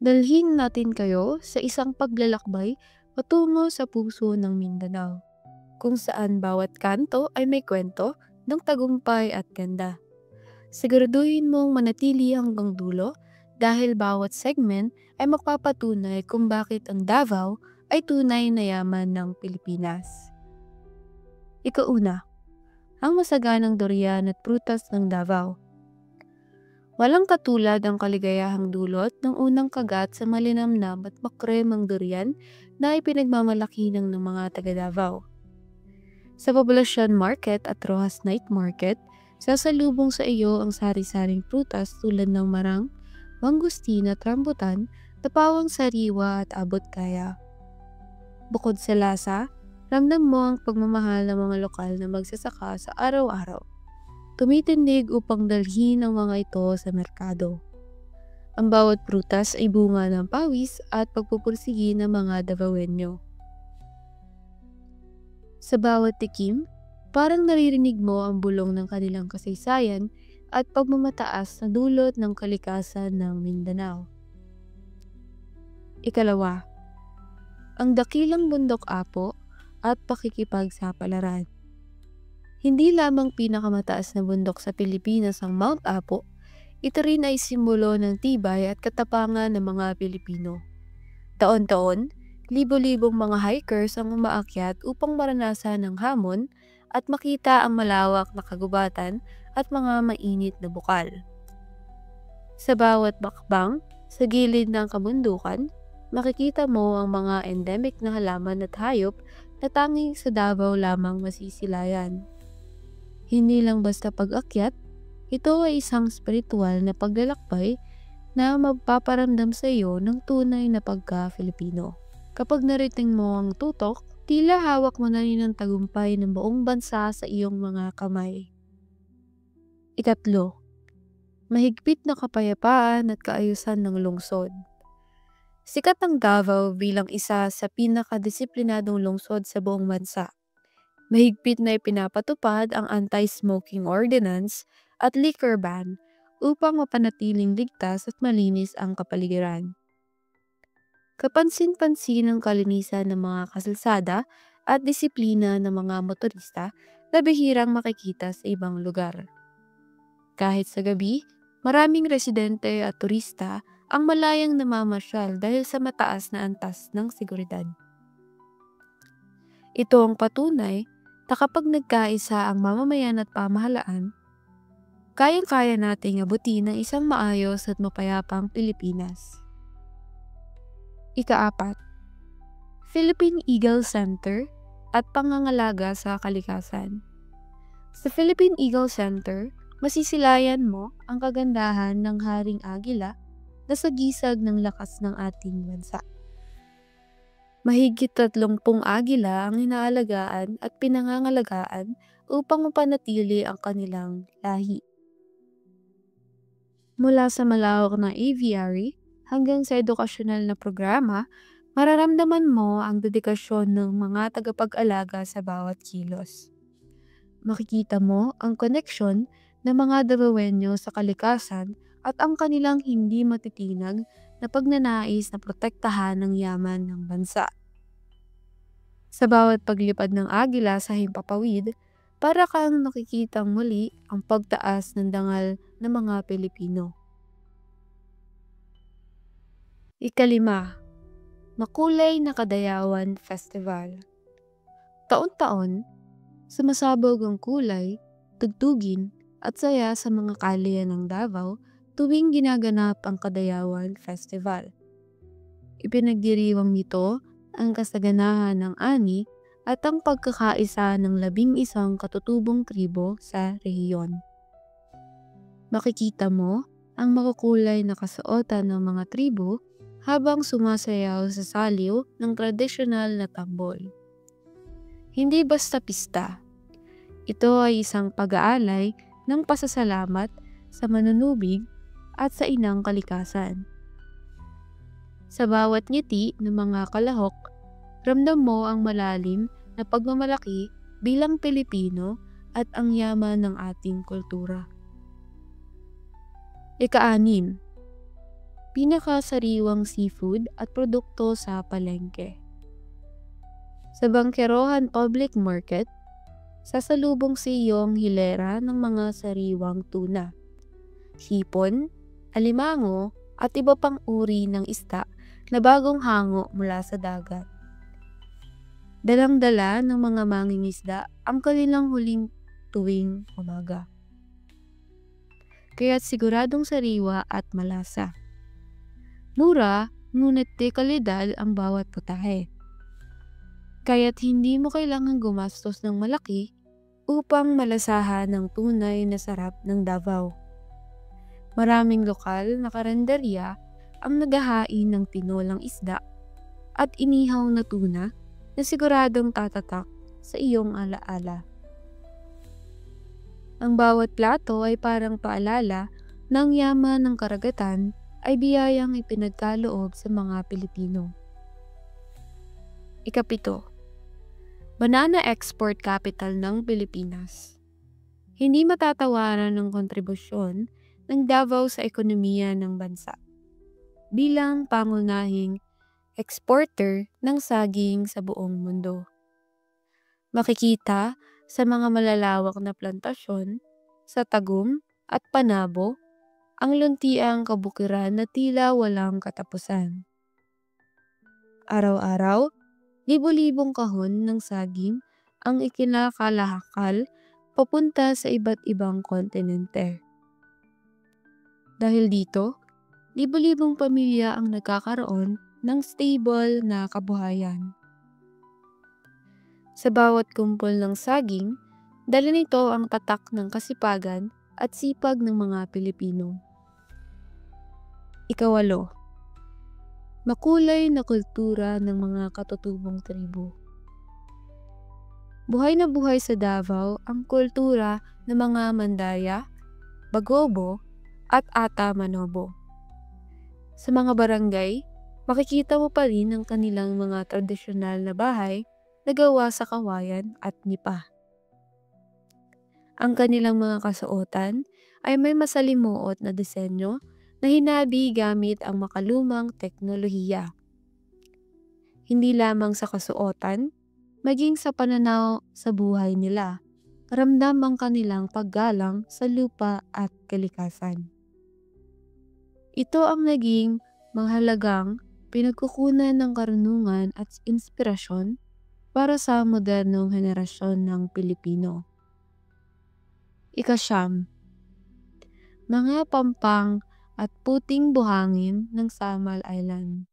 Dalhin natin kayo sa isang paglalakbay patungo sa puso ng Mindanao, kung saan bawat kanto ay may kwento ng tagumpay at ganda. Siguraduhin mong manatili hanggang dulo dahil bawat segment ay magpapatunay kung bakit ang Davao ay tunay na yaman ng Pilipinas. Ikauna, ang masaganang durian at prutas ng Davao. Walang katulad ang kaligayahang dulot ng unang kagat sa malinamnam at makremang durian na ipinagmamalaki ng mga taga Davao. Sa Poblacion Market at Rojas Night Market, sasalubong sa iyo ang sari-saring prutas tulad ng marang, mangustin at rambutan na pawang sariwa at abot kaya. Bukod sa lasa, ramdam mo ang pagmamahal ng mga lokal na magsasaka sa araw-araw. Tumitindig upang dalhin ang mga ito sa merkado. Ang bawat prutas ay bunga ng pawis at pagpupursigi ng mga Davaoenyo. Sa bawat tikim, parang naririnig mo ang bulong ng kanilang kasaysayan at pagmamataas na dulot ng kalikasan ng Mindanao. Ikalawa, ang dakilang bundok Apo at pakikipagsapalaran. Hindi lamang pinakamataas na bundok sa Pilipinas ang Mount Apo, ito rin ay simbolo ng tibay at katapangan ng mga Pilipino. Taon-taon, libo-libong mga hikers ang umaakyat upang maranasan ang hamon at makita ang malawak na kagubatan at mga mainit na bukal. Sa bawat bakbang, sa gilid ng kabundukan, makikita mo ang mga endemic na halaman at hayop na tanging sa Davao lamang masisilayan. Hindi lang basta pag-akyat, ito ay isang spiritual na paglalakbay na magpaparamdam sa iyo ng tunay na pagka-Filipino. Kapag narating mo ang tutok, tila hawak mo na rin ang tagumpay ng buong bansa sa iyong mga kamay. Ikatlo, mahigpit na kapayapaan at kaayusan ng lungsod. Sikat ang Davao bilang isa sa pinakadisiplinadong lungsod sa buong bansa. Mahigpit na ipinapatupad ang anti-smoking ordinance at liquor ban upang mapanatiling ligtas at malinis ang kapaligiran. Kapansin-pansin ang kalinisan ng mga kasalsada at disiplina ng mga motorista na bihirang makikita sa ibang lugar. Kahit sa gabi, maraming residente at turista ang malayang namamasyal dahil sa mataas na antas ng seguridad. Ito ang patunay na kapag nagkaisa ang mamamayan at pamahalaan, kayang-kaya nating abutin ang isang maayos at mapayapang Pilipinas. Ikaapat, Philippine Eagle Center at pangangalaga sa kalikasan. Sa Philippine Eagle Center, masisilayan mo ang kagandahan ng haring agila na sagisag ng lakas ng ating bansa. Mahigit 30 agila ang inaalagaan at pinangangalagaan upang mapanatili ang kanilang lahi. Mula sa malawak na aviary hanggang sa edukasyonal na programa, mararamdaman mo ang dedikasyon ng mga tagapag-alaga sa bawat kilos. Makikita mo ang koneksyon ng mga Davaoenyo sa kalikasan at ang kanilang hindi matitinag na pagnanais na protektahan ang yaman ng bansa. Sa bawat paglipad ng agila sa himpapawid, para kang nakikitang muli ang pagtaas ng dangal ng mga Pilipino. Ikalima, Makulay na Kadayawan Festival. Taon-taon, sumasabog ang kulay, tugtugin at saya sa mga kalye ng Davao tuwing ginaganap ang Kadayawan Festival. Ipinagdiriwang nito ang kasaganahan ng ani at ang pagkakaisa ng 11 katutubong tribo sa rehiyon. Makikita mo ang makukulay na kasuotan ng mga tribo habang sumasayaw sa saliw ng tradisyonal na tambol. Hindi basta pista. Ito ay isang pag-aalay ng pasasalamat sa manunubig at sa inang kalikasan. Sa bawat ngiti ng mga kalahok, ramdam mo ang malalim na pagmamalaki bilang Pilipino at ang yaman ng ating kultura. Ika-6, pinakasariwang seafood at produkto sa palengke. Sa Bangkerohan Public Market, sasalubong sa iyo ang hilera ng mga sariwang tuna, hipon, alimango at iba pang uri ng isda na bagong hango mula sa dagat. Dalang-dala ng mga mangingisda ang kanilang huling tuwing umaga. Kaya't siguradong sariwa at malasa. Mura, ngunit de kalidad ang bawat putahe. Kaya't hindi mo kailangang gumastos ng malaki upang malasahan ng tunay na sarap ng Davao. Maraming lokal na karenderya ang naghahain ng tinolang isda at inihaw na tuna na siguradong tatatak sa iyong alaala. Ang bawat plato ay parang paalala ng yaman ng karagatan ay biyayang ipinagkaloob sa mga Pilipino. Ikapito, banana export capital ng Pilipinas. Hindi matatawaran ng kontribusyon ng Davao sa ekonomiya ng bansa bilang pangunahing exporter ng saging sa buong mundo. Makikita sa mga malalawak na plantasyon sa Tagum at Panabo ang luntiang kabukiran na tila walang katapusan. Araw-araw, libo-libong kahon ng saging ang ikinakalahakal papunta sa iba't ibang kontinente. Dahil dito, libo-libong pamilya ang nagkakaroon ng stable na kabuhayan. Sa bawat kumpol ng saging, dala nito ang tatak ng kasipagan at sipag ng mga Pilipino. Ikawalo, makulay na kultura ng mga katutubong tribo. Buhay na buhay sa Davao ang kultura ng mga Mandaya, Bagobo at Ata Manobo. Sa mga barangay, makikita mo pa rin ang kanilang mga tradisyonal na bahay na gawa sa kawayan at nipa. Ang kanilang mga kasuotan ay may masalimuot na disenyo na hinabi gamit ang makalumang teknolohiya. Hindi lamang sa kasuotan, maging sa pananaw sa buhay nila, ramdam ang kanilang paggalang sa lupa at kalikasan. Ito ang naging mahalagang pinagkukunan ng karunungan at inspirasyon para sa modernong henerasyon ng Pilipino. Ikasyam, mga pampang at puting buhangin ng Samal Island.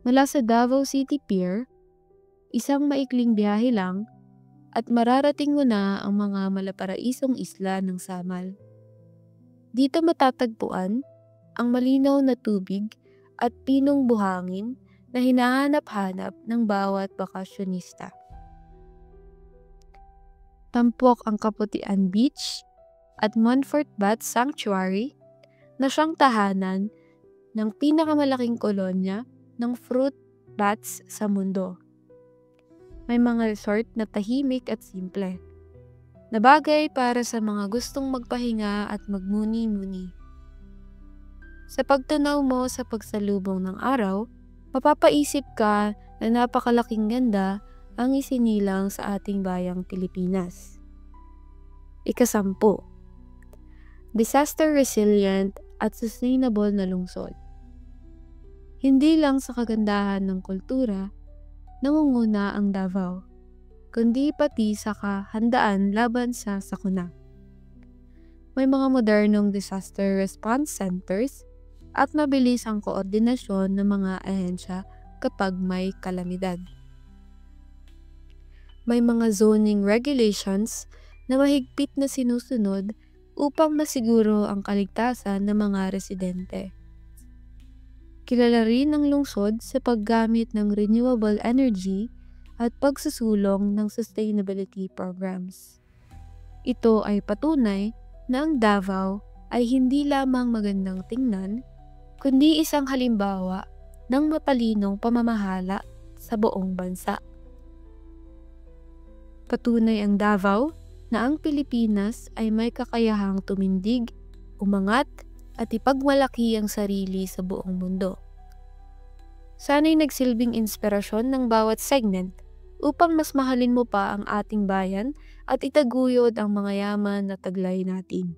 Mula sa Davao City Pier, isang maikling biyahe lang at mararating mo na ang mga malaparaisong isla ng Samal. Dito matatagpuan ang malinaw na tubig at pinong buhangin na hinahanap-hanap ng bawat bakasyonista. Tampok ang Kaputian Beach at Montfort Bat Sanctuary na siyang tahanan ng pinakamalaking kolonya ng fruit bats sa mundo. May mga resort na tahimik at simple, na bagay para sa mga gustong magpahinga at magmuni-muni. Sa pagtanaw mo sa pagsalubong ng araw, mapapaisip ka na napakalaking ganda ang isinilang sa ating bayang Pilipinas. Ikasampu, disaster resilient at sustainable na lungsod. Hindi lang sa kagandahan ng kultura nangunguna ang Davao, kundi pati sa kahandaan laban sa sakuna. May mga modernong disaster response centers at mabilis ang koordinasyon ng mga ahensya kapag may kalamidad. May mga zoning regulations na mahigpit na sinusunod upang masiguro ang kaligtasan ng mga residente. Kilala rin ang lungsod sa paggamit ng renewable energy at pagsusulong ng sustainability programs. Ito ay patunay na ang Davao ay hindi lamang magandang tingnan, kundi isang halimbawa ng matalinong pamamahala sa buong bansa. Patunay ang Davao na ang Pilipinas ay may kakayahang tumindig, umangat, at ipagmalaki ang sarili sa buong mundo. Sana'y nagsilbing inspirasyon ng bawat segment upang mas mahalin mo pa ang ating bayan at itaguyod ang mga yaman na taglay natin.